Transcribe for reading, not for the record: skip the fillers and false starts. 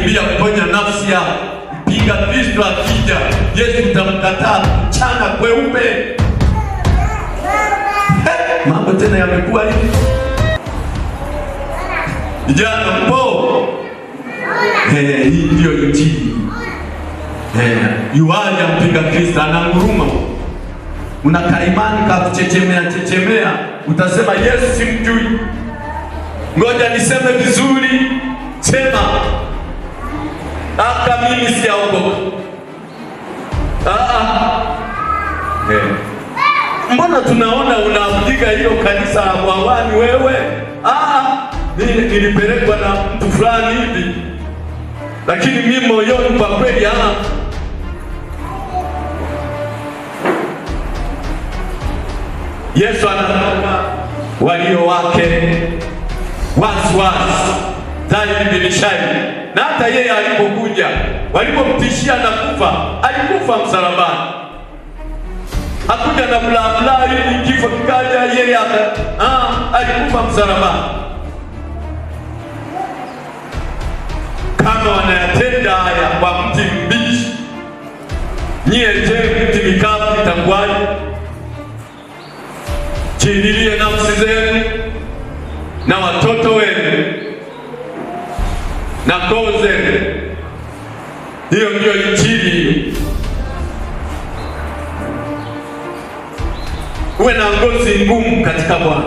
unakimbia kuponya nafsi yako. Mpinga Kristo akija, Yesu utamkataa mchana kweupe. Mambo tena yamekuwa hivi. Vijana mpo? Hii ndio Injili. Yuaja mpinga Kristo ananguruma. Unakaimani kakuchechemea, utasema Yesu simjui. Ngoja niseme vizuri, sema aka mimi siaogopa. Mbona tunaona unapiga hiyo kanisa la Bwawani wewe? Nilipelekwa na mtu fulani hivi, lakini mimi moyoni kwa kweli Yesu anataka walio wake wazi dhahiri bin shahidi. Na hata yeye alipokuja, walipomtishia na kufa, alikufa msalabani. Hakuja na bla ili kifo kikaja, yeye alikufa msalabani. Kama wanayatenda haya kwa mti mbichi, nyie je, mti mikavu itakuwaje? Jililie nafsi zenu na watoto wenu na koo zenu. Hiyo ndio Injili. Uwe na ngozi ngumu katika Bwana.